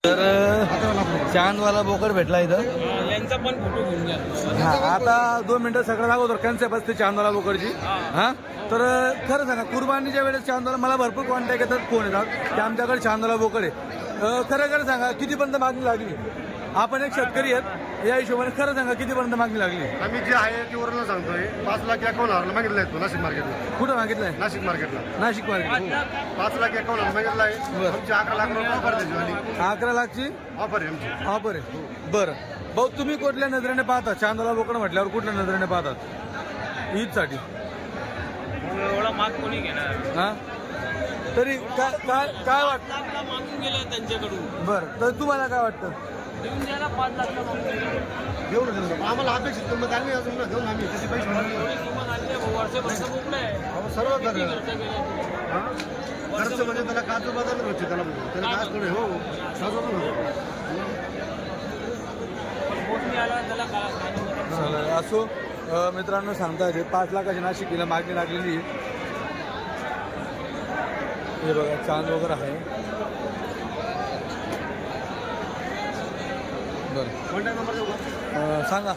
तर चांदवाला बोकड भेटला इथं, यांचा पण फोटो घेऊन घ्या। हा आता 2 मिनिटं सगळं दाखवतो कन्सेप्ट असते चांदवाला बोकडची। हा तर खरं सांगा, कुर्बानीच्या वेळेस चांदवाला मला भरपूर कॉन्टॅक्ट येतात, फोन येतात की आमच्याकडे चांदवाला बोकड आहे। खरं सांगा कितीपर्यंत मागणी लागली? आपण एक शेतकरी आहेत, या हिशोबाने खरं सांगा कितीपर्यंत मागणी लागली? आम्ही जे आहे ते वरून सांगतोय 5,51,000 मागितलं आहे नाशिक मार्केटला। कुठं मागितलंय? नाशिक मार्केटला। नाशिक मार्केट 5,51,000 मागितलं आहे। आमची 11 लाख रुपये ऑफर द्यायची वाली। 11 लाखची ऑफर आहे आमची। ऑफर आहे। बरं भाऊ, तुम्ही कुठल्या नजरेने पाहता चांदवाला बोकड म्हटल्यावर? कुठल्या नजरेने पाहतात ईदसाठी? एवढा माग कोणी घेणार? हा तरी काय काय काय वाटतं? मागून गेलं त्यांच्याकडून। बरं, तर तुम्हाला काय वाटतं? देऊन द्यायला 5 लाख घेऊन आम्हाला अपेक्षित किंमत आली अजून ना, घेऊन आम्ही त्याची पैसे किंमत आली आहे। वर्षभरचं बोकडं आहे, सर्व खर्च केला खर्च म्हणजे त्याला काजू बदाम होते, त्याला काय थोडे हो सर्व पण होतं। आला त्याला असो मित्रांनो, सांगता येते 5 लाखाची नाशिकीला मागणी लागलेली। हे बघा चांद वगैरे आहे। बरं कॉन्टॅक्ट नंबर देऊ का? सांगा।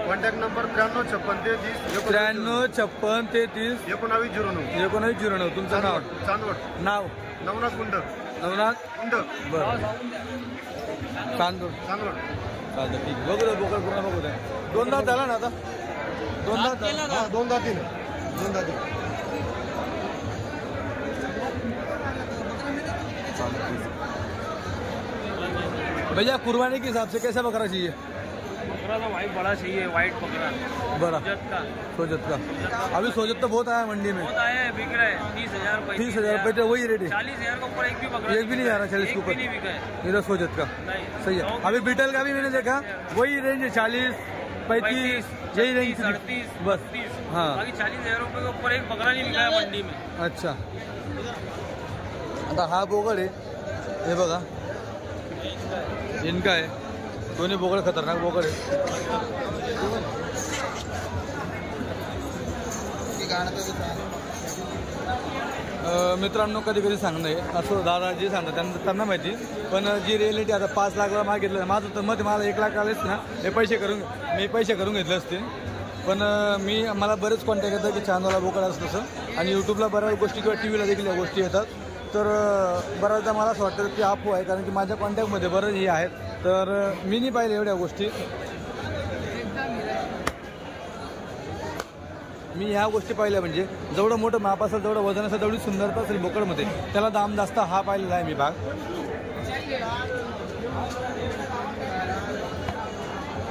कॉन्टॅक्ट नंबर 935633 1909 तुमचं नाव? चांदवड। नाव? नवनाथ कुंड। नवनाथ कुंड। बरं, चांदवड चांदवड। चालतं, ठीक। बघू बोकड पूर्ण बघू द्या। 2 दात झाला ना आता? 2 दात? हा 2 दाती। भैया कुर्बानी के हिसाब से कैसा बकरा चाहिए? बकरा तो भाई बड़ा चाहिए, व्हाइट बकरा बड़ा सोजत का। अभी सोजत तो बहुत आया मंडी में, बहुत आया है, बिक रहा है 30,000 रुपए। 30,000 रुपए तो वही रेट है। 40,000 के ऊपर एक भी बकरा, एक भी नहीं आ रहा 40 के ऊपर, नहीं बिका है। इधर सोजत का नहीं सही है। अभी बीटल का भी मैंने देखा वही रेंज है, 40 35 यही रेंज 37 बस। हाँ बाकी 40,000 रुपए के ऊपर एक बकरा नहीं बिका है मंडी में। अच्छा, आता हा बोकड आहे, हे बघा इनका आहे। दोन्ही बोकड खतरनाक बोकड आहे। मित्रांनो कधी कधी सांगणं आहे असं, दादा जे सांगतात त्यांना माहिती, पण जी रिॲलिटी आता 5 लाखला मागितलं, माझं तर मत मला 1 लाख आलेच ना, हे पैसे करून घेतले असते। पण मला बरेच कॉन्टॅक्ट येतात की चांदवाला बोकड असतं तसं, आणि यूट्यूबला बऱ्याच गोष्टी किंवा टी व्हीला देखील या गोष्टी येतात। तर बऱ्याचदा मला असं वाटतं की अफवा आहे, कारण की माझ्या कॉन्टॅक्टमध्ये बरेच हे आहेत, तर मी नाही पाहिले एवढ्या गोष्टी। मी ह्या गोष्टी पाहिल्या, म्हणजे जेवढं मोठं माप असेल, जेवढं वजन असेल, तेवढी सुंदरता असेल बोकडमध्ये, त्याला दाम जास्त, हा पाहिलेला आहे मी भाग।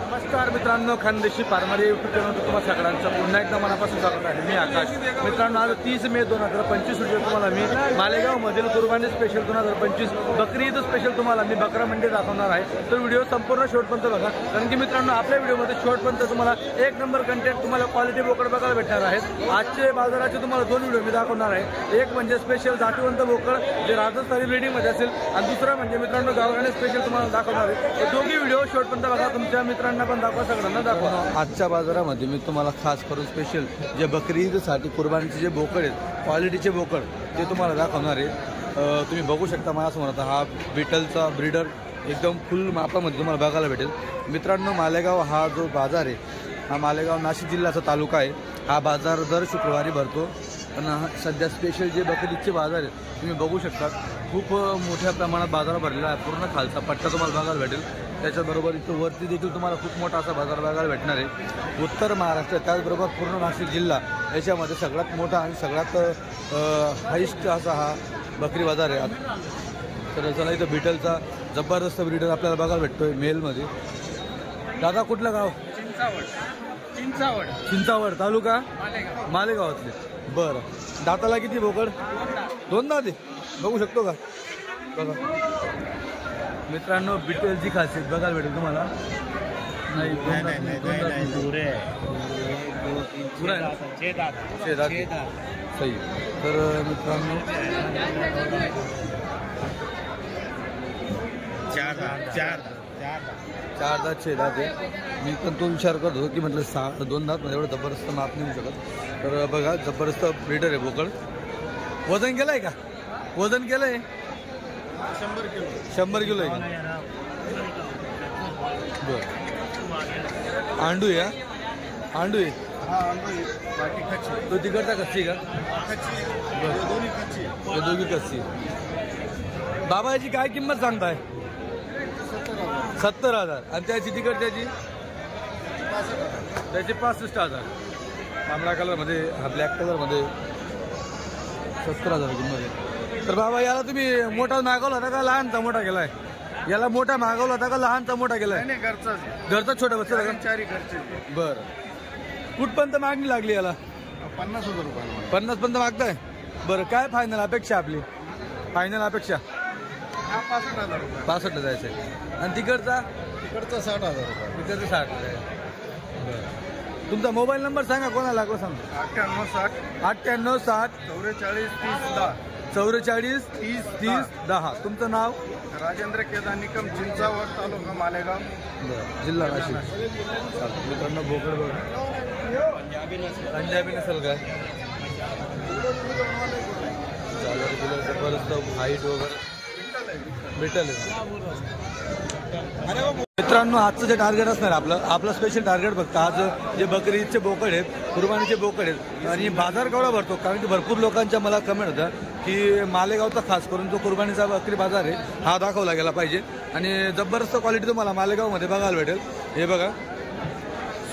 नमस्कार मित्रांनो, खानदेशी फार्मर यूट्यूब चॅनल तुम्हाला सगळ्यांचं पुन्हा एकदा मनापासून स्वागत आहे। मी आकाश। मित्रांनो, आज 30 मे 2025 रोजी तुम्हाला मी मालेगावमधील कुर्बानी स्पेशल 2025 बकरी ईद स्पेशल तुम्हाला मी बकरा मंडी दाखवणार आहे। तर व्हिडिओ संपूर्ण शेवटपर्यंत बघा, कारण की मित्रांनो आपल्या व्हिडिओमध्ये शेवटपर्यंत तुम्हाला 1 नंबर कंटेंट, तुम्हाला क्वालिटी बोकड बघायला भेटणार आहेत। आजचे बाजाराचे तुम्हाला 2 व्हिडिओ मी दाखवणार आहे। एक म्हणजे स्पेशल जातीवंत बोकड जे राजस्थानी ब्रीडिंगमध्ये असेल, आणि दुसरा म्हणजे मित्रांनो गावरानी स्पेशल तुम्हाला दाखवणार आहे। हे दोघी व्हिडिओ शेवटपर्यंत बघा, तुमच्या मित्रांना पण दाखवा, सगळ्यांना दाखवा। आजच्या बाजारामध्ये मी तुम्हाला खास करून स्पेशल जे बकरी ईदसाठी कुर्बानीचे जे बोकड आहेत, क्वालिटीचे बोकड, ते तुम्हाला दाखवणार आहे। तुम्ही बघू शकता, मला असं म्हणता हा बीटलचा ब्रीडर एकदम फुल मापामध्ये तुम्हाला बघायला भेटेल। मित्रांनो, मालेगाव हा जो बाजार आहे, हा मालेगाव नाशिक जिल्ह्याचा तालुका आहे। हा बाजार दर शुक्रवारी भरतो, पण सध्या स्पेशल जे बकरीचे बाजार आहेत तुम्ही बघू शकता, खूप मोठ्या प्रमाणात बाजार भरलेला आहे। पूर्ण खालचा पट्टा तुम्हाला बघायला भेटेल, त्याच्याबरोबर इथं वरती देखील तुम्हाला खूप मोठा असा बाजार बघायला भेटणार आहे। उत्तर महाराष्ट्र, त्याचबरोबर पूर्ण नाशिक जिल्हा याच्यामध्ये सगळ्यात मोठा आणि सगळ्यात हाईस्ट असा हा बकरी बाजार आहे। तर चला, इथं बीटलचा जबरदस्त ब्रीडर आपल्याला बघायला भेटतोय मेलमध्ये। दादा कुठलं गाव? चिंचावड तालुका मालेगावातले। बरं, दाताला किती बोकड? 2 दाते बघू शकतो का? बघा मित्रांनो, बीटलची खासियत बघायला भेटेल तुम्हाला। नाही, 2 दात सही। तर मित्रांनो 4 दात 6 दात आहे। मी पण तो विचार करत होतो की म्हटलं 2 दात एवढं जबरदस्त माप नाही होऊ शकत। तर बघा, जबरदस्त ब्रीडर आहे बोकड। वजन केलंय का? वजन केलंय? 100 किलो 100 किलो आहे का? बरं. आंडू आहे हा? आंडू आहे हा अंडो बाकी कच्ची तो तिकडचा कच्ची का? कच्ची बरं. दोन्ही कच्ची हे दोघी कच्ची. बाबा याची काय किंमत सांगताय? 70,000. आणि त्याची तिकडच्याची? त्याची 65,000. तांबडा कलरमध्ये हा ब्लॅक कलरमध्ये 70,000 किंमत आहे. तर बाबा याला तुम्ही मोठा मागवला होता का लहानचा मोठा केलाय? याला मोठा मागवला होता का लहानचा मोठा केलाय? नाही घरचाच घरचा छोटा बच्चा का? चारी घरचे. बरं. कुठपर्यंत मागणी लागली याला? 50,000 रुपये 50 पर्यंत मागताय? बरं. काय फायनल अपेक्षा आपली? फायनल अपेक्षा हा 65,000 रुपये 65 जायचं आहे. आणि तिकडचा? तिकडचा 60,000 रुपये तिकडचं 60 आहे. बरं. तुमचा मोबाईल नंबर सांगा, कोणाला लागला सांगा. 98 60 98 60 44 30 10 44 30 10. तुमचं नाव? राजेंद्र केदार निकम चिंचावड तालुका मालेगाव जिल्हा नाशिक. मित्रांनो बोकड बघा. पंजाबी नसेल काय? जबरदस्त हाईट वगैरे भेटेल. मित्रांनो आजचं जे टार्गेट असणार आपलं स्पेशल टार्गेट फक्त आज जे बकरी ईदचे बोकड आहेत, कुर्बानीचे बोकड आहेत. आणि बाजार केवढा भरतो? कारण की भरपूर लोकांच्या मला कमेंट होता की मालेगावचा खास करून जो कुर्बानीचा बकरी बाजार आहे हा दाखवला गेला पाहिजे. आणि जबरदस्त क्वालिटी तुम्हाला मालेगावमध्ये बघायला भेटेल. हे बघा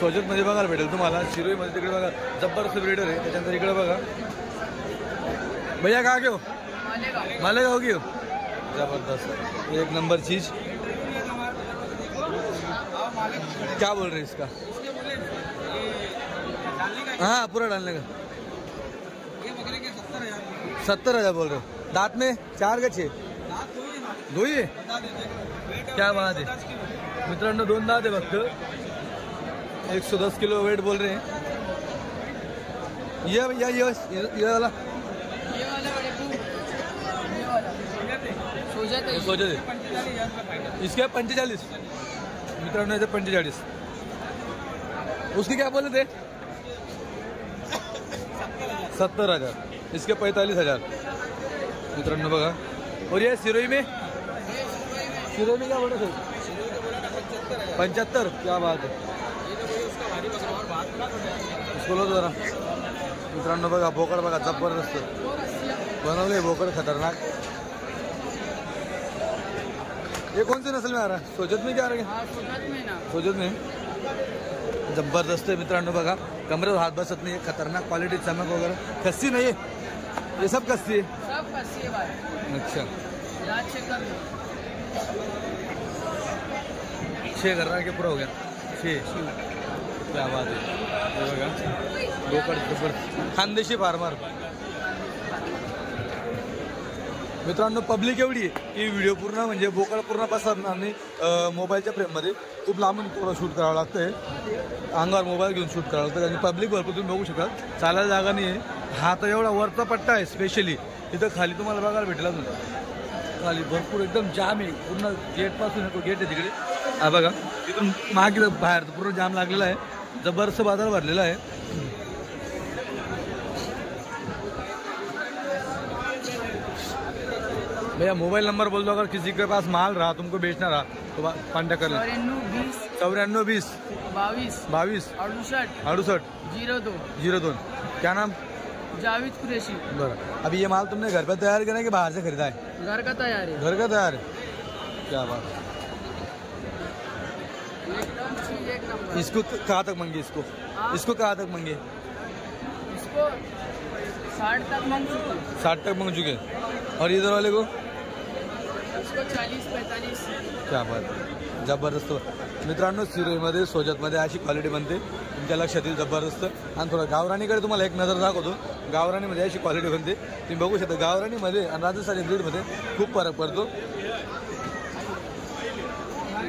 सोजतमध्ये बघायला भेटेल तुम्हाला. शिरोईमध्ये तिकडे बघा जबरदस्त ब्रीडर आहे. त्याच्यानंतर इकडे बघा भैया का घेऊ? मालेगाव घेऊ. जबरदस्त एक नंबर चीज. क्या बोल रहे हैं इसका? हाँ पूरा डालने का 70,000 बोल रहे हो. दांत में 4 का 6? 2 ही है. क्या बात है. मित्रांनो 2 दांत आहे फक्त. 110 किलो वेट बोल रहे हैं. ये वाला सोचे इसके 45. मित्रांनो याचे 45. उसकी क्या बोले थे? 70,000. इसके 45,000. मित्रांनो बघा. और ये सिरोई में क्या बोला सर? 75. क्या बात है. इसको लो जरा. मित्रांनो बघा बोकड बघा जबरदस्त बनवले. बोकड खतरनाक. ये कौन सी नस्ल में आ रहा है? सोजत में क्या आ रहा है? सोजत में जबरदस्त है. मित्रांनो बघा कमरेवर हात बसत नाही. खतरनाक क्वालिटी चमक वगैरे. कस्सी नहीं है ये? सब कस्सी है. सब कस्सी है भाई. अच्छा 6 कर रहा है कि पूरा हो गया? 6. क्या बात है. ये बघा बोकड जबरदस्त खानदेशी फार्मर. मित्रांनो पब्लिक एवढी आहे की व्हिडिओ पूर्ण म्हणजे बोकड पूर्ण पसरणार नाही. मोबाईलच्या फ्रेममध्ये खूप लांबून थोडं शूट करावं लागतंय. अंगावर मोबाईल घेऊन शूट करावं लागतं. आणि पब्लिक भरपूर तुम्ही बघू शकाल. चालायला जागा नाही आहे. हा तर एवढा वरचा पट्टा आहे स्पेशली. तिथं खाली तुम्हाला बघायला भेटेल. अजून खाली भरपूर एकदम जाम आहे. पूर्ण गेटपासून तो गेट आहे तिकडे. हा बघा तिथून मागे बाहेर पूर्ण जाम लागलेला आहे. जबरदस्त बाजार भरलेला आहे. भैया मोबाइल नंबर बोल दो अगर किसी के पास माल रहा तुमको बेचना रहा तो कॉन्टैक्ट कर लें. 94 20 22 68 02. क्या नाम? जावेद कुरैशी. बरं. अभी ये माल तुमने घर पे तैयार करा है कि बाहर से खरीदा है? घर का तैयार है. घर का तैयार है. क्या बात. इसको कहाँ तक मंगे? इसको कहाँ तक मंगे? इसको 60 तक मांग चुके. 60 तक मांग चुके. और इधर वाले को? इसको 40-45. क्या बात आहे. जबरदस्त. मित्रांनो सिरोईमध्ये सोजतमध्ये अशी क्वालिटी बनते. तुमच्या लक्षात येईल. जबरदस्त. आणि थोडं गावरानीकडे तुम्हाला एक नजर दाखवतो. गावरानीमध्ये अशी क्वालिटी बनते. तुम्ही बघू शकता गावरानीमध्ये आणि राजस्थानी ब्रीडमध्ये खूप फरक पडतो.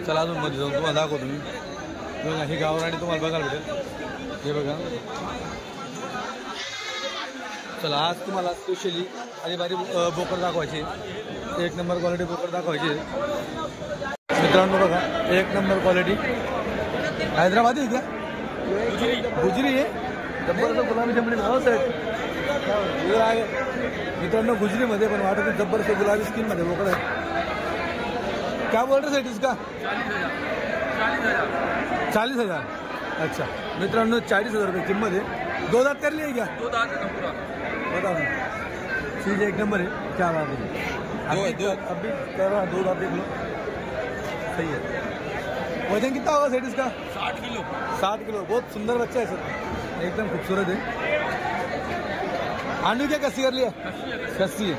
चला अजून मध्ये जाऊन तुम्हाला दाखवतो मी. बघा ही गावरानी तुम्हाला बघायला भेटेल. हे बघा. चला आज तुम्हाला स्पेशली आणि भारी बोकड दाखवायचे. 1 नंबर क्वालिटी बोकड दाखवायचे. मित्रांनो बघा 1 नंबर क्वालिटी. हैदराबादी आहे का? गुजरी आहे. जबरदस्त गुलाबी चमडी भाव साहेब. मित्रांनो गुजरीमध्ये पण वाटत जबरदस्त गुलाबी स्किनमध्ये बोकड आहे. क्या बोल रहे सेठ इसका? 40,000 40,000. अच्छा मित्रांनो 40,000 रुपये किंमत आहे. 2 दात कर लिए क्या? 2 दांत का पूरा. बता चीज एक नंबर है. क्या बात है. अभी कह रहा 2 दात देख लो. सही है. वजन कितना होगा सेठ इसका? 60 किलो. 60 किलो. बहुत सुंदर बच्चा है सर, एकदम खूबसूरत है. आंडू क्या कस्सी कर लिया? कस्सी है.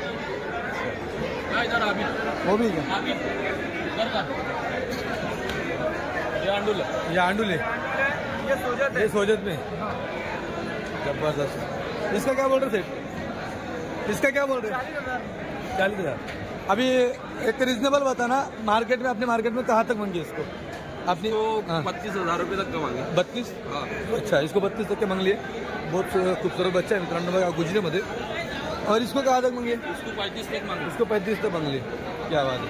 इधर अभी वो भी क्या? ये आंडूल है. ये सोजत में. जबरदस्त. इसका क्या बोल रहे थे? इसका क्या बोल रहे? 40,000. अभी एक रिजनेबल बताना. मार्केट में, अपने मार्केट में कहाँ तक मांगी इसको? अपनी 32,000 रुपये तक का मांगे. 32. हाँ. अच्छा इसको 32 तक के मांग लिए. बहुत खूबसूरत बच्चा है मित्रांनो बघा गुजरीमध्ये. और इसको कहाँ तक मांगे? इसको 35 तक मांगे. इसको 35 तक मांग लिए. क्या बात है.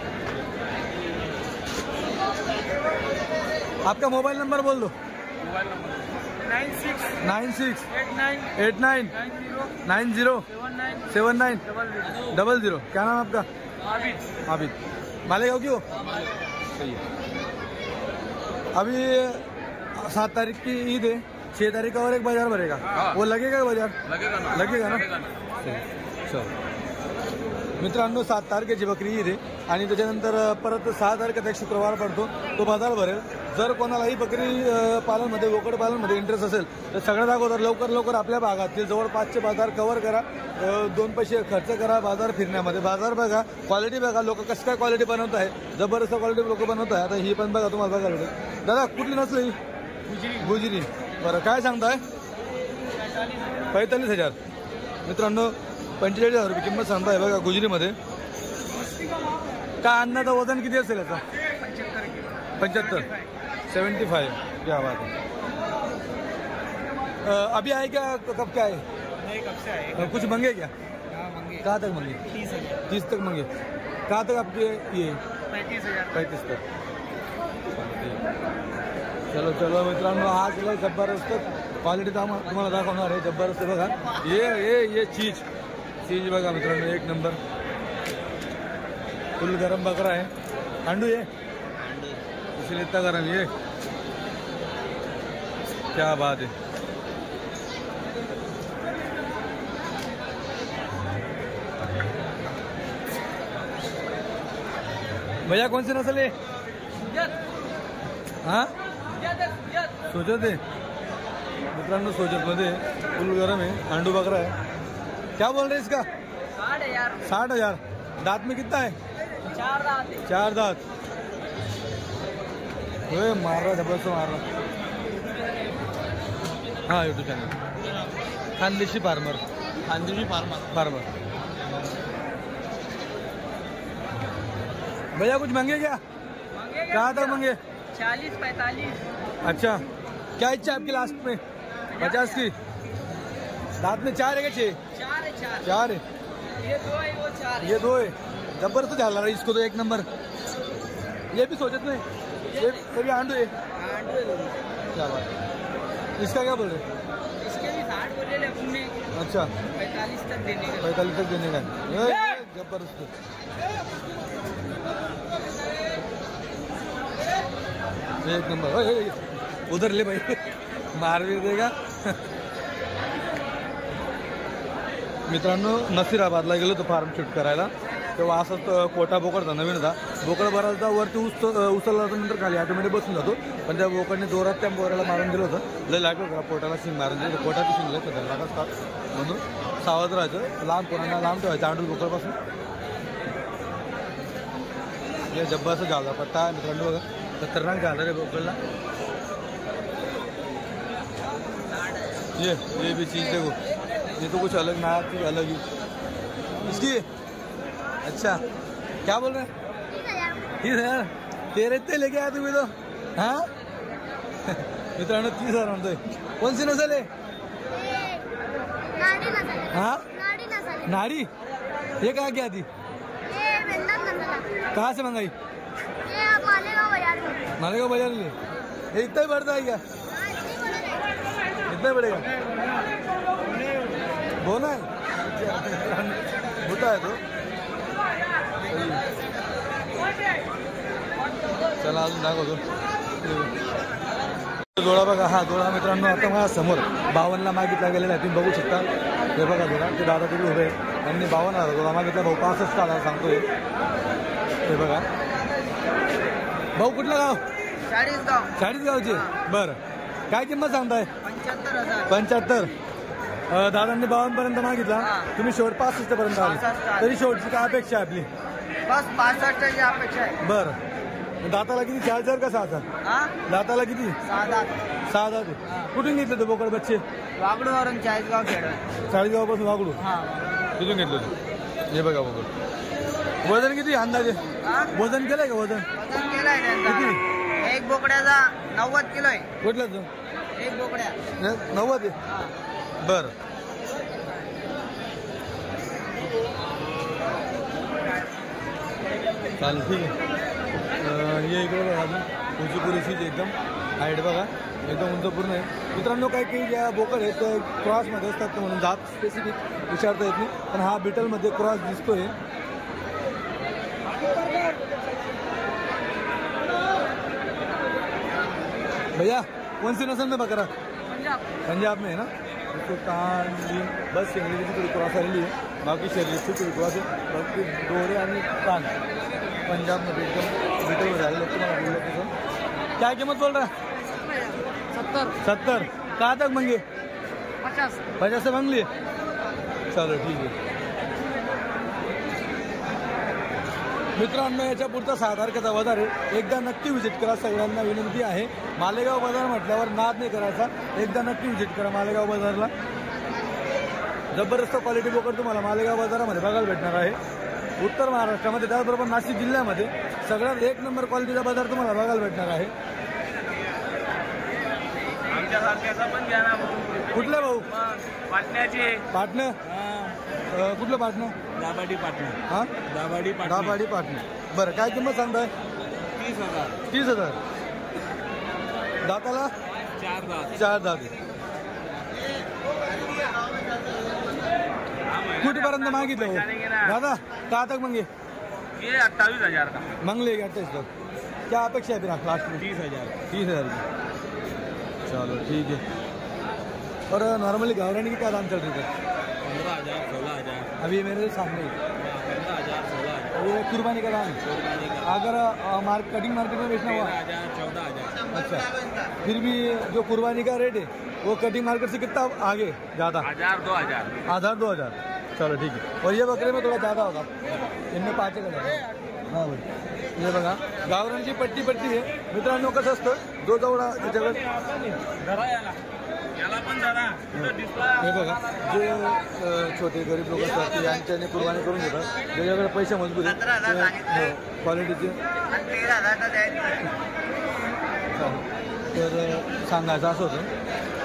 आपका मोबाइल नंबर बोल दो. Mobile number 96 89 90 79 00. क्या नाम आपका? आबिद. मालेगांव की हो? सही है. अभी 7 तारीख की ईद है. 6 तारीख का और एक बाजार भरेगा. वो लगेगा का बाजार? लगेगा ना. चलो मित्रांनो 7 तारखेची बकरी ईद आहे आणि त्याच्यानंतर परत 6 तारखेचा एक शुक्रवार पडतो, तो बाजार भरेल. जर कोणालाही बकरी पालनमध्ये, बोकड पालनमध्ये इंटरेस्ट असेल तर सगळ्यात अगोदर लवकर आपल्या भागातील जवळपासचे बाजार कव्हर करा. 2 पैसे खर्च करा बाजार फिरण्यामध्ये. बाजार बघा, क्वालिटी बघा, लोक कसं काय क्वालिटी बनवत आहे. जबरदस्त क्वालिटी लोक बनवत आहे. आता ही पण बघा तुम्हाला बघायला भेटेल. दादा कुठली नसलं ही? गुजरी. बरं काय सांगताय? 45,000. मित्रांनो 45,000 रुपये किंमत सांगताय बघा गुजरीमध्ये. का अन्नाचं वजन किती असेल याचा? 75 75. क्या बात है. अभी आए क्या? कब क्या है? नहीं, कब से आए? कुछ मंगे क्या? मांगे कहाँ तक मंगे? 30 तक मंगे. कहाँ तक आपके ये? 35 तक. चलो मित्रांनो आज लय जबरदस्त क्वालिटी तुम्हाला दाखवणार आहे. जबरदस्त बघा. ये चीज बघा मित्रांनो एक नंबर. फुल गरम बकरा है. अंडू ये इसलिए इतना गरम. ये क्या बात है. भैया कौन सी नस्ल है? हाँ सोजत आहे मित्रांनो. सोजत मध्ये फुल गरम है. अंडू बकरा है. क्या बोल रहे इसका? 60,000. दांत में कितना है? 4 दांत. मार रहा जबरदस्त मार रहा. हाँ यूट्यूब चैनल खानदेशी फार्मर. भैया कुछ मांगे क्या? कहाँ तक मांगे? 40-45. अच्छा क्या इच्छा है आपकी लास्ट में? 50 की. दांत में 4 है क्या? 6? 4 है. ये 2 है, वो 4 है. ये 2 है. जबरदस्त झाला रहा इसको तो एक नंबर. ये भी सोचत में ये भी आंडू है. क्या बात है. इसका क्या बोल रहे? इसके भी 60 बोले ले अपने. अच्छा 45 तक देने का. 45 तक देने का. जबरदस्त. एक नंबर. उधर ले भाई मार भी देगा. मित्रांनो नसीराबादला गेलो तो फार्म शूट करायला, तेव्हा असंच कोटा बोकड नवीन होता. बोकड बराचदा वरती उचलला नंतर खाली ऑटोमॅटिक बसून जातो. पण त्या बोकडने जोरात त्या बोराला मारून दिलं होतं. लय लागलं होतं पोटाला. शिंग मारून दिलं. पोटाची शिंग लय खतरनाक असतात म्हणून सावध राहायचं. लहान पोरांना लांब ठेवायचं आंडूल बोकडपासून. हे जब्बाचं झाला पत्ता मित्रांनो बघा. खतरनाक झालं रे बोकडला. ये भी चीज़ देखो. ये तो कुछ अलग ना कुछ अलग ही इसकी. अच्छा क्या बोल रहे हैं? 30,000. तेरे इतने लेके आया तुम्ही तो. हाँ मित्रांनो 30,000 म्हणतोय. कोणसी नसल आहे? हाँ नाड़ी. ये कहाँ की आती? कहाँ से मंगाई? मालेगांव बाजार में. ये इतना ही बढ़ता है क्या? कितना बढ़ेगा? बोना है होता है तो. चला अजून दाखवतो जोडा बघा. हा जोडा मित्रांनो आता माझ्या समोर 52ला मागितला गेलेला आहे, तुम्ही बघू शकता. हे बघा जोडा, ते दादा तिकडे उभे आहे, त्यांनी 52 जोडा मागितला. भाऊ 65 सांगतोय. हे बघा भाऊ कुठलं गाव? चाळीसगावचे. बरं काय किंमत सांगताय? 75. दादांनी 52 पर्यंत मागितला, तुम्ही शेवट 65 पर्यंत आले. तरी शेवटची काय अपेक्षा आहे आपली? बस 65ची अपेक्षा आहे. बरं दाताला किती? 4 का 6? दाताला किती? 6 कुठून घेतलं तो बोकड बच्चे? वागडूवरून चाळीसगाव खेळ. चाळीसगाव पासून वागडू तिथून घेतलं तू. हे बघा बोकड. वजन किती अंदाजे? वजन केलंय का? वजन केलंय किती? एक बोकड्याचा 90 किलो आहे. कुठला तू? एक बोकड्या 90 आहे. बरं चालेल ठीक आहे. हे इकडे बघा अजून उंची पुरेशी एकदम हाईट बघा, एकदम उंच पूर्ण आहे. मित्रांनो काही काही ज्या बोकड आहेत तर क्रॉसमध्ये असतात म्हणून जात स्पेसिफिक विचारता येत नाही, पण हा बिटलमध्ये क्रॉस दिसतोय. भैया कौन सी नस्ल में बकरा? पंजाब में है ना. इसको कान बस शेंगडीची थोडी क्रॉस आलेली आहे, बाकी शरीराची थोडी क्रॉस आहे. बाकी डोळे आणि कान पंजाबमध्ये एकदम बिटल झालेलं तुम्हाला बोललं तसं. क्या किंमत बोल रहा? 70. कहाँ तक मंगे? 50 से मांग लिए. चलो ठीक आहे. मित्रांनो याच्या पुढचा 6 तारखेचा बाजार आहे, एकदा नक्की व्हिजिट करा. सगळ्यांना विनंती आहे, मालेगाव बाजार म्हटल्यावर नाद नाही करायचा, एकदा नक्की व्हिजिट करा मालेगाव बाजारला. जबरदस्त क्वालिटी बोकड तुम्हाला मालेगाव बाजारामध्ये बघायला भेटणार आहे. उत्तर महाराष्ट्रामध्ये त्याचबरोबर नाशिक जिल्ह्यामध्ये सगळ्यात 1 नंबर क्वालिटीचा बाजार तुम्हाला बघायला भेटणार आहे. कुठलं भाऊ? पाटणं. कुठलं पाटणं? दाभाडी पाटणं. हा दाभाडी पाटणं. बरं काय किंमत सांगताय? 30,000. दाताला 4 दात. कुठपर्यंत मागितलं हो दादा? का तक मंगे? ये 28,000 का मंगले 28 तक. क्या अपेक्षा है फिर लास्ट में? 30,000 की. चलो ठीक है. और नॉर्मली गावरानी की क्या दाम चल रही है? 15,000 16,000. अभी मेरे सामने 15,000 16,000. अभी कुर्बानी का दाम है. अगर कटिंग मार्केट में बेचना हुआ 13,000 14,000. अच्छा, फिर भी जो कुर्बानी का रेट है वो कटिंग मार्केट से कितना आगे ज़्यादा? 1,000 2,000. चलो ठीक है. और ये बकरे में थोड़ा ज़्यादा होगा, इनमें 5 का. हां भाई हे बघा गावरांची पट्टी आहे मित्रांनो. कसं असतं जो जवळा त्याच्यावर हे बघा जे छोटे गरीब लोक असतात ते यांच्याने कुर्बानी करून घेतात, ज्याच्याकडे पैसे मजबूत आहेत क्वालिटीचे. तर सांगायचं असं होतं,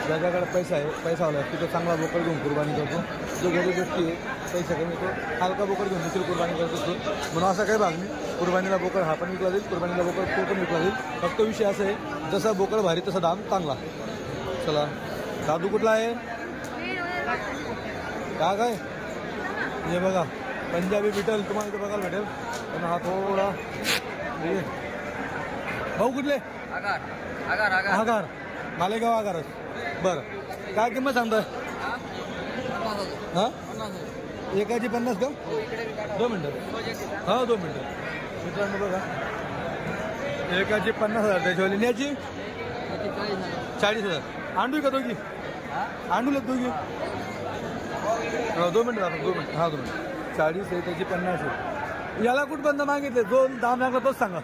ज्याच्याकडे पैसा आहे पैसावाला तिथं चांगला बोकड घेऊन कुर्बानी करतो. जो गरीब व्यक्ती आहे पैसा कमी तो हलका बोकड घेऊन दुसरी कुर्बानी करत असतो. म्हणून असा काही भाग नाही. कुर्बानीला बोकड हा पण विकला जाईल, कुर्बानीला बोकड तो पण विकला जाईल. फक्त विषय असं आहे जसा बोकड भारी तसा दाम चांगला. चला दादू कुठला आहे? काय हे बघा पंजाबी बिटल तुम्हाला इथे बघायला भेटेल, पण हा थोडा भाऊ कुठले? आगार मालेगाव आगारच. बरं काय किंमत सांगताय? हां एकाची 50 का? 2 मिनटं. हा 2 मिनटं. मित्रांनो बघा एकाची 50,000 त्याच्यावाली. याची 40,000. आंडू का दोघी? आंडू लग दोघी. 2 मिनटं दाखव. 2 मिनटं. हा 2 मिनटं. 40 आहे त्याची 50 आहे. याला कुठपर्यंत मागितले? जो दाम लागला तोच सांगा.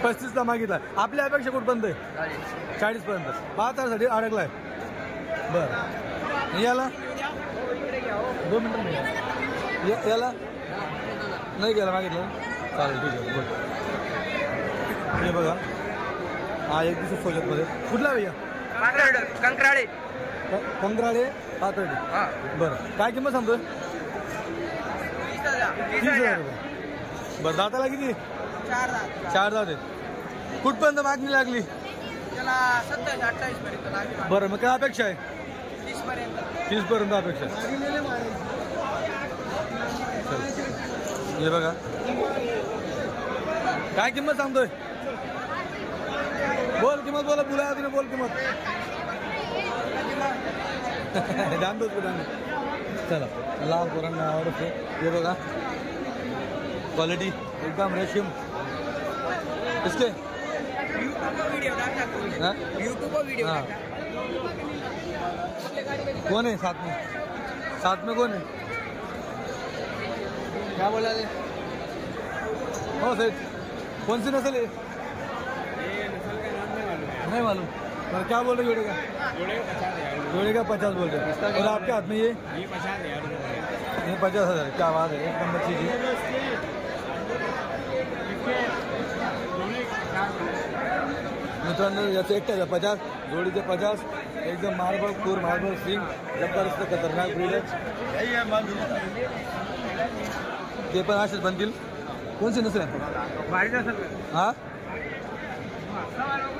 35ला मागितला. आपल्या अपेक्षा कुठपर्यंत आहे? 40 पर्यंत. 5,000साठी अडकलाय. बरं याला 2 मिनटं. याला नाही गेला मागितलं. चालेल ठीक आहे. बरं हे बघा हा एक दिवस सोजतमध्ये. कुठला भैया? कंकराळे पातळी. बरं काय किंमत सांगतोय? 30,000 रुपये. बरं दाताला किती? 4 दात आहेत. कुठपर्यंत मागणी लागली? 27-28 पर्यंत लागली. बरं मग काय अपेक्षा आहे? 30 पर्यंत अपेक्षा. हे बघा काय किंमत सांगतोय? बोल किंमत बोला बुला तिने बोल किंमत जाण दो चला लाल पोरांना आवडत हे बघा क्वालिटी एकदम रेशीम इसके यूट्यूब पर वीडियो हाँ कौन है साथ में कौन है क्या बोला रे हो सेठ कौन सी नस्ल है नहीं मालूम पर क्या बोल रहे जोड़े का 50 बोल रहे और आपके हाथ में ये 50,000 क्या बात है एक नंबर चीज है मित्रांनो याचं एकट्याचं 50 जोडीचे 50 एकदम मार्बल सिंग जबरदस्त खतरनाक ब्रीड आहे ते पण असेच बनतील कोणची नसेल हा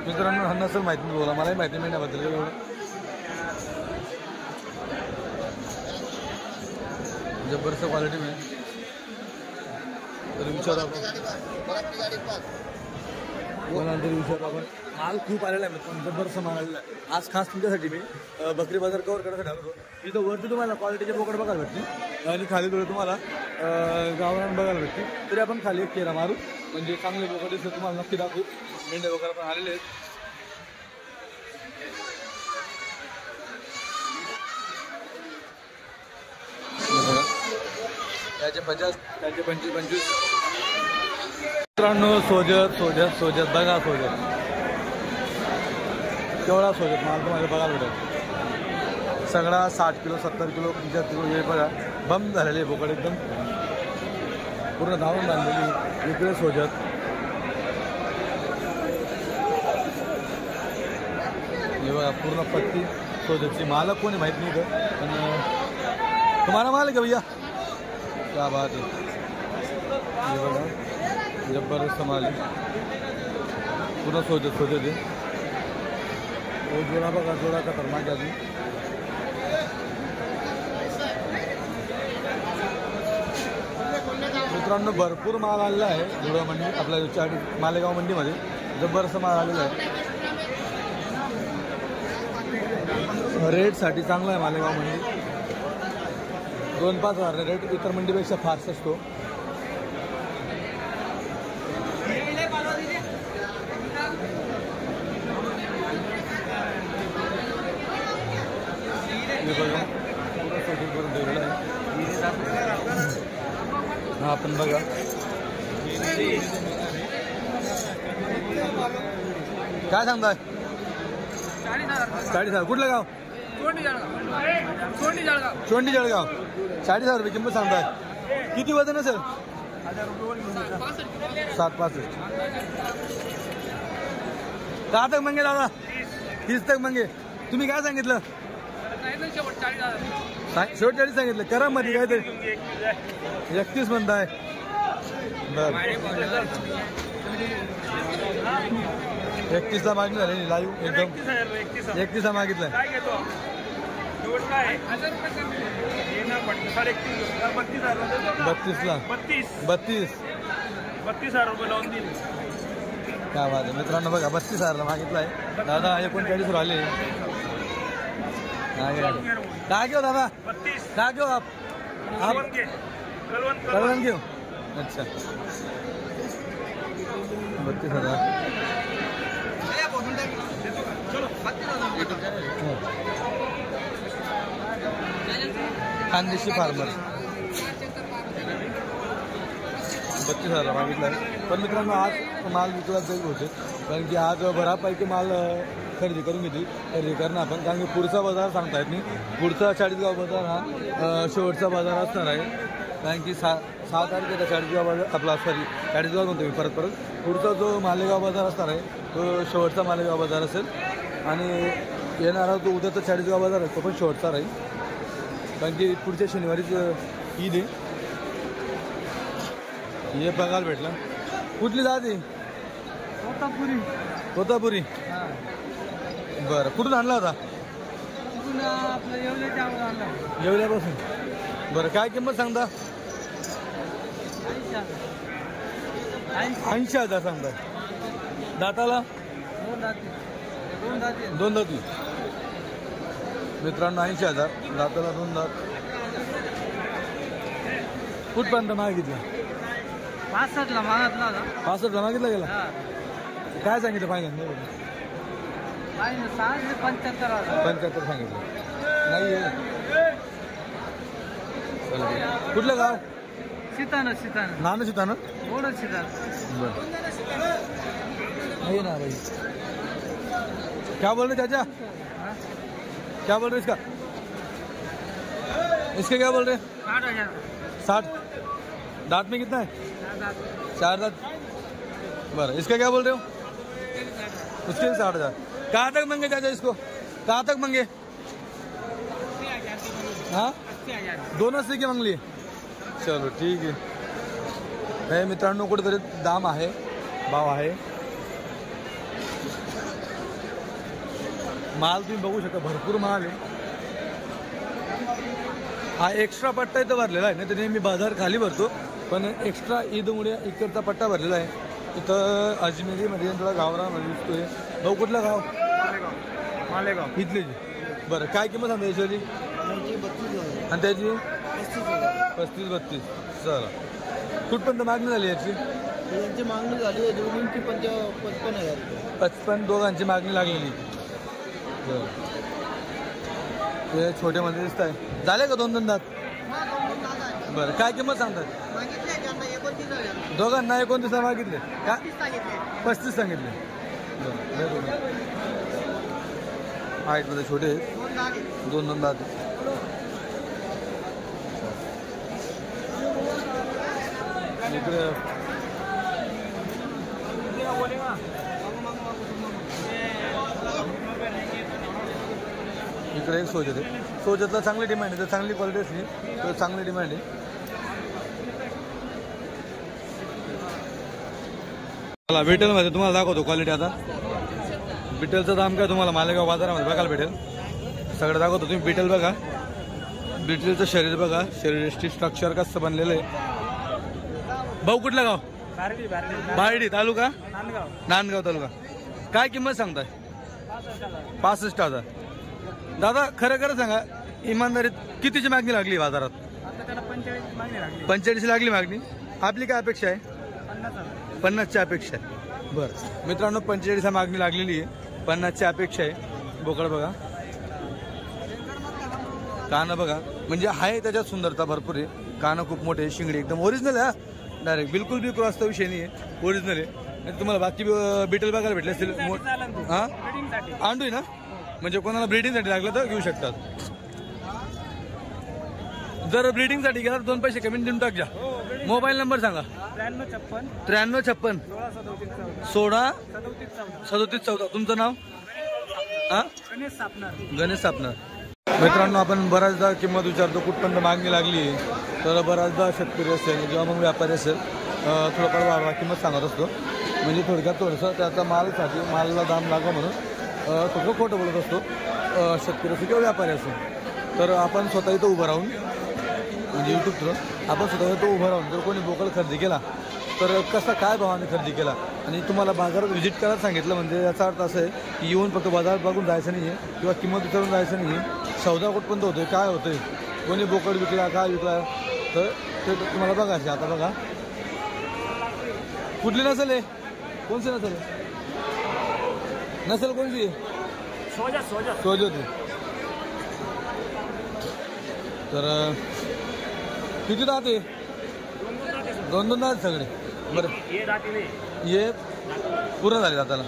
मित्रांनो हा नसेल माहिती नाही बोला मलाही माहिती नाही बद्दल एवढं जबरदस्त क्वालिटी में तर विचार कोणातरी विचार आपण माल खूप आलेला आहे पण जबरदस्त माल आलेला आहे आज खास तुमच्यासाठी मी बकरी बाजार कव्हर करण्यासाठी आलो इथं वरती तुम्हाला क्वालिटीचे बोकड बघायला भेटतील आणि खाली थोडं तुम्हाला गावरान बघायला भेटतील तरी आपण खाली एक केरा मारू म्हणजे चांगले बोकड दिसत तुम्हाला नक्की दाखवू मेंढे वगैरे पण आलेले आहेत त्याचे 50 त्याचे 25 मित्रांनो सोजत बघा सोजत केवढा सोजत माल तुम्हाला बघायला भेटेल सगळा 60 किलो 70 किलो 50 किलो हे बघा बम झालेले बोकड एकदम पूर्ण धावून बांधलेली इकडे सोजत हे बघा पूर्ण पत्ती सोजतची मालक कोणी माहीत नाही तर पण तुम्हाला माल आहे का भैया क्या बात है ये बघा जबरदस्त माल आहे पूर्ण सोजत आहे जोडा बघा जोडा खतरनाक अजून मित्रांनो भरपूर माल आलेला आहे धुळा मंडी आपल्या मालेगाव मंडीमध्ये जबरदस्त माल आलेला आहे रेटसाठी चांगला आहे मालेगाव मंडी 2-5 हजार रेट इतर मंडीपेक्षा फारच असतो हा आपण बघा काय सांगताय 40,000 कुठलं गाव चोंडी जळगाव 40,000 रुपये किंमत सांगताय किती वजन असेल 7-65 का तक मंगे दादा 30 तक मंगे तुम्ही काय सांगितलं शेवट 40 सांगितलं करा मध्ये काय ते 31 म्हणताय बर 31 ला मागणी झाली लाईव्ह एकदम 31 ला मागितलं 32 ला 32,000 रुपये लावून दिले काय बात आहे मित्रांनो बघा 32,000 ला मागितलं आहे दादा 39 वर आले काय घेऊ दादा 32 काय घेऊ आप कलवन घेऊ अच्छा 32,000 खानदेशी फार्मर 32,000 मागितला आहे पण मित्रांनो आज माल विकला जाईल होते कारण की आज बऱ्यापैकी माल खरेदी करून घेतली खरेदी करणं आपण कारण की पुढचा बाजार सांगता येत नाही पुढचा चाळीसगाव बाजार हा शेवटचा बाजार असणार आहे कारण की 6 तारखेचा चाळीसगाव बाजार आपला चाळीसगाव म्हणतो मी परत पुढचा जो मालेगाव बाजार असणार आहे तो शेवटचा मालेगाव बाजार असेल आणि येणारा तो उद्याचा चाळीसगाव बाजार आहे तो पण शेवटचा राहील कारण की पुढच्या शनिवारीच ईद आहे हे बघायला भेटलं कुठली जाती तोतापुरी बरं कुठून आणला होता येवल्यापासून बरं काय किंमत सांगता 80,000 सांगता दाताला दोन दाती मित्रांनो 80,000 दाताला 2 दात. कुठपर्यंत मागितलं? 65ला मागितला 65ला मागितला गेला. काय सांगितलं फायनल? 75 सांगितलं नाही. कुठलं गाव? सीताना नाना सीताना थोडं सीता नहीं ना भाई. क्या बोल रहे चाचा? क्या बोल रहे इसका क्या बोल रहे? 60. दांत में कितना है? 4 दांत. बरं. इसका क्या बोल रहे हो? उसके 60,000. कहाँ तक मंगे चाचा इसको? कहाँ तक मंगे? हाँ 280 की मागली. चलो ठीक आहे. हे मित्रांनो कुठेतरी दाम आहे, भाव आहे. माल तुम्ही बघू शकता, भरपूर माल आहे. हा एक्स्ट्रा पट्टा इथं भरलेला आहे. नाही तर नेहमी बाजार खाली भरतो, पण एक्स्ट्रा ईदमुळे इकडचा पट्टा भरलेला आहे. इथं अजमेरीमध्ये थोडा गावरामध्ये दिसतोय. भाऊ कुठलं गाव? मालेगाव. इथले. बरं काय किंमत सांगता याची? आणि त्याची 35-32. चला कुठपर्यंत मागणी झाली याची? यांची मागणी झाली आहे दोघींची 55,000. 55 दोघांची मागणी लागलेली. ते छोटे मध्ये दिसत आहे. झाले का 2 दात? बरं काय किंमत सांगतात? दोघांना 29 मागितले का? 35 सांगितले. बरं हाईटमध्ये छोटे आहेत. 2 दात. इकडे एक सोजत आहे. सोजतला चांगली डिमांड आहे. तर चांगली क्वालिटी असली तर चांगली डिमांड आहे. मला विटेलमध्ये तुम्हाला दाखवतो क्वालिटी. आता बिटेलचं दाम काय तुम्हाला मालेगाव बाजारामध्ये बघायला भेटेल. सगळं दाखवतो. तुम्ही बिटेल बघा. बिटेलचं शरीर बघा. शरीर स्ट्रक्चर कसं बनलेलं आहे. भाऊ कुठलं गाव? बारडी तालुका नांदगाव तालुका. काय किंमत सांगताय? 65,000. दादा खरं खरं सांगा, इमानदारीत कितीची मागणी लागली बाजारात? 45 लागली मागणी. आपली काय अपेक्षा आहे? 50ची अपेक्षा आहे. बरं मित्रांनो 45 मागणी लागलेली आहे. 50ची अपेक्षा आहे. बोकड बघा, कानं बघा, म्हणजे आहे त्याच्यात सुंदरता भरपूर आहे. कानं खूप मोठे, शिंगडी एकदम ओरिजिनल आहे. डायरेक्ट बिलकुल बी क्रॉसचा विषय नाही आहे. ओरिजिनल आहे. तुम्हाला बाकी बिटल बघायला भेटले असतील. हां आंडू आहे ना, म्हणजे कोणाला ब्रीडिंगसाठी लागलं तर घेऊ शकतात. जर ब्रीडिंगसाठी गेला तर 2 पैसे कमी देऊन टाक. जा मोबाईल नंबर सांगा. 9356 16 37 14. तुमचं नाव? हां गणेश सापणार. मित्रांनो आपण बऱ्याचदा किंमत विचारतो कुठपर्यंत मागणी लागली, तर बऱ्याचदा शेतकरी असेल किंवा मग व्यापारी असेल थोडंफार किंमत सांगत असतो. म्हणजे थोडक्यात थोडंसं त्याचा मालसाठी मालला दाम लागो म्हणून थोडं खोटं बोलत असतो शेतकरी असो किंवा व्यापारी असो. तर आपण स्वतः इथं उभं राहून, म्हणजे यूट्यूब थ्रू आपण स्वतः इथं उभं राहून जर कोणी बोकड खरेदी केला तर कसा काय भावाने खरेदी केला आणि तुम्हाला बाजारात व्हिजिट करायला सांगितलं, म्हणजे याचा अर्थ असं आहे की येऊन फक्त बाजारात बघून जायचं नाही आहे किंवा किंमत विचारून जायचं नाही आहे. सौदा कुठपर्यंत होतोय, काय होतंय, कोणी बोकड विकला, काय विकला, तर ते तुम्हाला बघायचे. आता बघा कुठली नसेल आहे, कोणती नसेल, नसेल कोणती सोज होती. तर किती दात आहे? 2 दात सगळे. बरं ये पूर्ण झाले दाताला.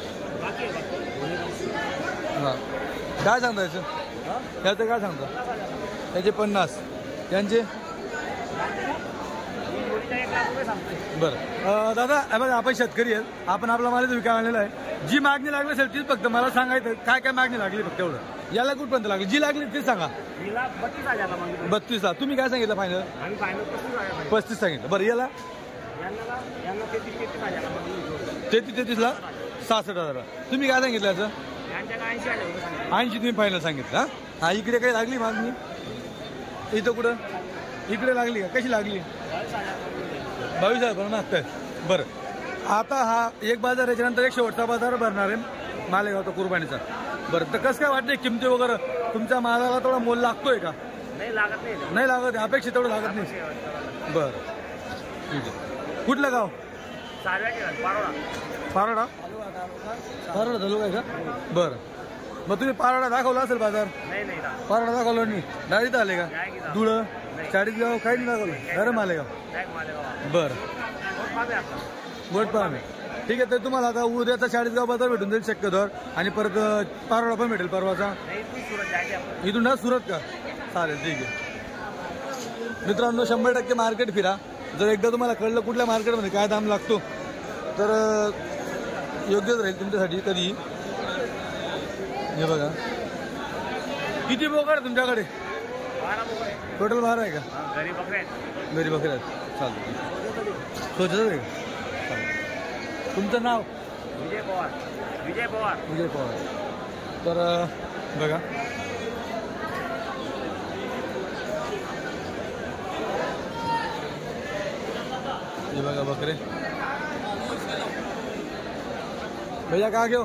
हां काय सांगता याचं? याचं काय सांगता? त्याचे 50, त्यांचे बरं. दादा बघा आपण शेतकरी आहेत, आपण आपला माल विकायला आणलेला आहे. जी मागणी लागली असेल तीच फक्त मला सांगायचं काय काय मागणी लागली फक्त एवढं. याला कुठपर्यंत लागली? जी लागली तीच सांगा. 32ला. तुम्ही काय सांगितलं फायनल? 35 सांगितलं. बरं याला 33ला 66,000. तुम्ही काय सांगितलं याचं? 80 तुम्ही फायनल सांगितलं. हां हां इकडे काही लागली मागणी? इथं कुठं इकडे लागली का? कशी लागली? 22,000 मागताय. बरं आता हा एक बाजार याच्यानंतर एक शेवटचा बाजार भरणार आहे मालेगावचा कुर्बानीचा. बरं तर कसं काय वाटतंय किमती वगैरे तुमच्या मालाला थोडा मोल लागतोय का? नाही लागत नाही. नाही लागत, अपेक्षित तेवढं लागत नाही. बरं ठीक आहे. कुठलं गाव? पारोडा. पारोडा झालो काय का? बरं मग तुम्ही पारोडा दाखवला असेल बाजार? पारोडा दाखवलं नाही, डायरेक्ट आले का? धुळं चाळीसगाव काही नाही दाखवलं, बरं मालेगाव. बरं बोट पाहणे ठीक आहे. तर तुम्हाला आता उद्याचा चाळीसगाव बाजार भेटून जाईल शक्यतोवर, आणि परत पारोडा पण भेटेल परवाचा. इथून ना सुरत का? चालेल ठीक आहे. मित्रांनो 100% मार्केट फिरा. जर एकदा तुम्हाला कळलं कुठल्या मार्केटमध्ये काय दाम लागतो तर योग्यच राहील तुमच्यासाठी कधी. हे बघा किती बोकड आहे तुमच्याकडे? टोटल 12 आहे का? घरी बकऱ्या आहेत. चालतं सोचत आहे का? चालेल. तुमचं नाव? विजय पवार. तर बघा ये बघा बकरे. भैया कहाँ के हो?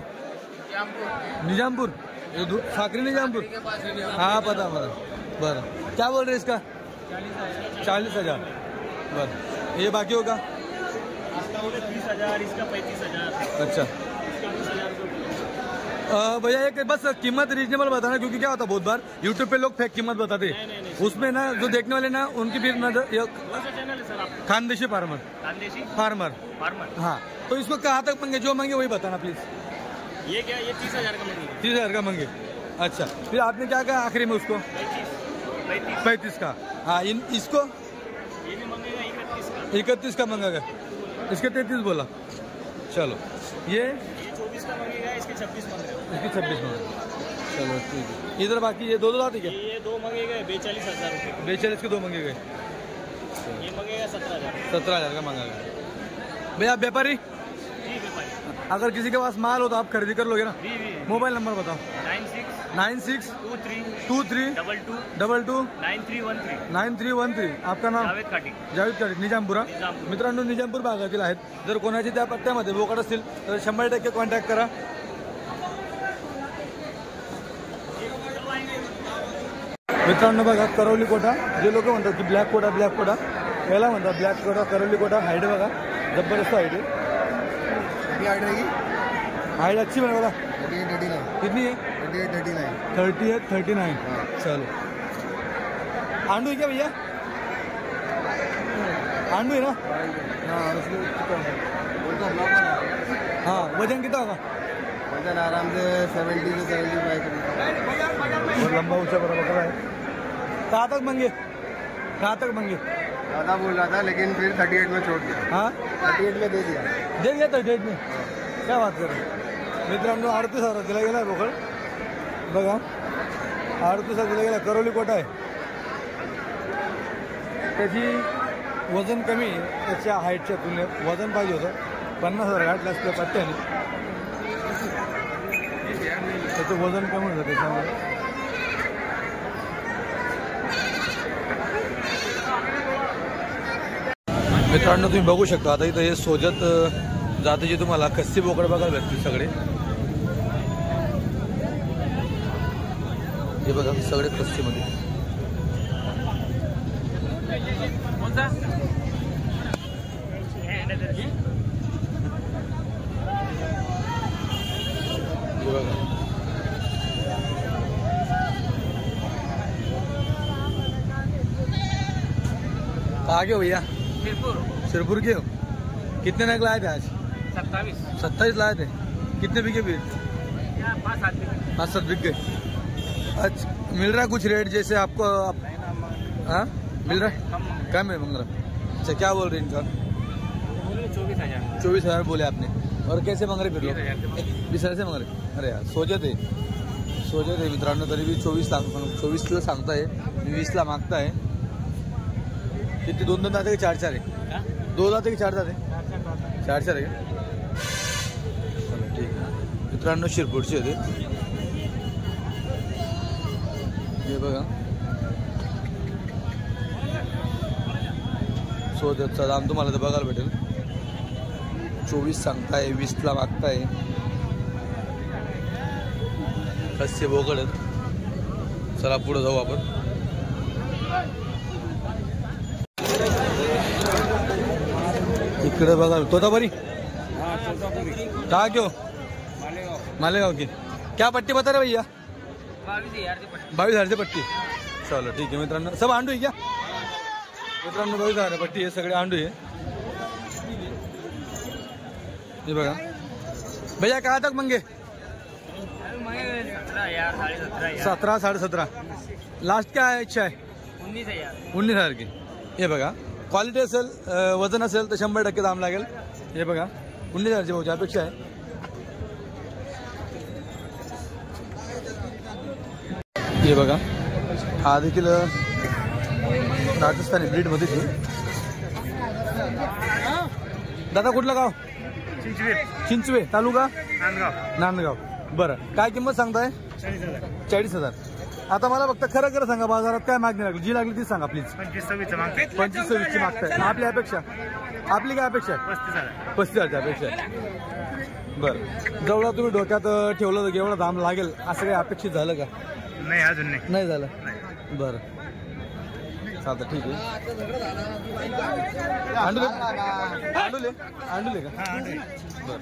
निजामपुर. ये साकरी निजामपुर. हाँ पता. बरं क्या बोल रहे इसका? 40,000. बरं ये बाकी होगा? 30,000, इसका 35,000. अच्छा भैया एक बस कीमत रीजनेबल बताना, क्योंकि क्या होता है बहुत बार यूट्यूब पे लोग फेक कीमत बताते हैं, उसमें ना जो देखने वाले ना उनकी भी खानदेशी फार्मर. हाँ तो इसको कहाँ तक मांगे? जो मांगे वही बताना प्लीज. ये क्या? ये 30,000 का मंगे. 30,000 का मंगे. अच्छा फिर आपने क्या कहा आखिरी में उसको? 35 का. हाँ इसको ये भी मंगेगा 31 का. 31 का मंगा गया, इसके 33 बोला. चलो ये 24 का मंगेगा, इसके 26 मंगेगा. इसकी 26 मंगा. चलो ठीक है. इधर बाकी ये दो आती क्या? ये 2 मंगे गए 42,000 रुपये. 42 के 2 मंगे गए. ये मंगेगा 17,000. 17,000 का मंगा गया. भैया आप व्यापारी? अगर किसी के पास माल हो तो आप खरीदी कर लोगे ना? मोबाइल नंबर बताओ. 96 23 22 9313. आपका नाम? जावेद काटिक. निजामपुरा. मित्रांनो निजामपूर भागातील आहेत. जर कोणाची त्या पट्ट्यामध्ये बोकड असतील तर 100% कॉन्टॅक्ट करा. मित्रांनो बघा करवली कोटा, जे लोक म्हणतात की ब्लॅक कोटा याला म्हणतात ब्लॅक कोटा करवली कोटा. हाईट बघा जबरदस्त हाईट आहे. हाईट अच्छी बना बघा. कितनी है? 38-39. चलो आंडू है क्या भैया? आंडू है ना? हाँ वजन कितना होगा? वजन आराम से 70 से 75. बहुत लंबा ऊंचा बड़ा बकरा है. कहाँ तक मंगे? ज़्यादा बोल रहा था लेकिन फिर 38 में छोड़ दिया. हाँ 38 में दे दिया. 38 में. क्या बात कर रहे हैं? मित्रांनो 38,000 दिला गेला आहे बोकड बघा. 38,000 दिला गेला. करवली कोटा आहे. त्याची वजन कमी आहे त्याच्या हाईटच्या तुलनेत. वजन पाहिजे होतं 50,000 घातलं असतं पट्ट्याने. त्याचं वजन कमी होतं त्याच्यामुळे. मित्रांनो तुम्ही बघू शकता आता इथं हे सोजत जातीचे तुम्हाला कस्सी बोकड बघायला भेटतील सगळे. हे बघा सगळे कस्सीमध्ये. हे बघा कहाँ के हो भैया? सिरपुर के हो. कितने नग लाए थे आज? 27 लाए थे. कितने बिके फिर? 5-7 बिक गए. अच्छा मिल रहा है कुछ रेट जैसे आपको? हाँ मिल रहा है कम है मंग रहा. अच्छा क्या बोल रहे हैं इनका? 24,000 बोले आपने. और कैसे मंग रहे फिर लोग? 20,000 से मंग रहे. अरे यार सोचत आहे मित्रांनो. तरी भी 24 किलो सांगताय. 20 ला मागताय. किती 2 दाते की 4 आहे? 2 दाते की 4 दाते? 4 आहे का? ठीक आहे मित्रांनो शिरपूरचे होते. हे बघा सोजतचा दाम तुम्हाला तर बघायला भेटेल. 24 सांगताय, 20ला मागताय. कसे बोकड आहेत. चला पुढे जाऊ आपण. इकडे बघा तोतापुरी कहाँ क्यों मालेगांव की क्या पट्टी बता रहे भैया? 22,000 से पट्टी. चलो ठीक आहे मित्रांनो. सब आंडू आहे क्या मित्रांनो? 22,000 पट्टी आहे. सगळे आंडू आहे. ये बघा भैया कहाँ तक मंगे? 17 17.5. लास्ट क्या आहे इच्छा आहे? 19,000 की. हे बघा क्वालिटी असेल, वजन असेल तर 100% दाम लागेल. हे बघा 19,000ची भाऊची अपेक्षा आहे. हे बघा हा देखील राजस्थानी ब्रीड मध्ये. दादा कुठलं गाव? चिंचवे तालुका नांदगाव. बरं काय किंमत सांगताय? 40,000. आता मला फक्त खरं खरं सांगा, बाजारात काय मागणी लागली? जी लागली ती सांगा प्लीज. 25-26ची मागताय. आपली अपेक्षा? आपली काय अपेक्षा आहे? 35,000ची अपेक्षा आहे. बरं जवळ तुम्ही डोक्यात ठेवलं तर एवढं दाम लागेल असं काही अपेक्षित झालं का? नाही अजून नाही झालं. बरं चालतं ठीक आहे. अंडुले का? बरं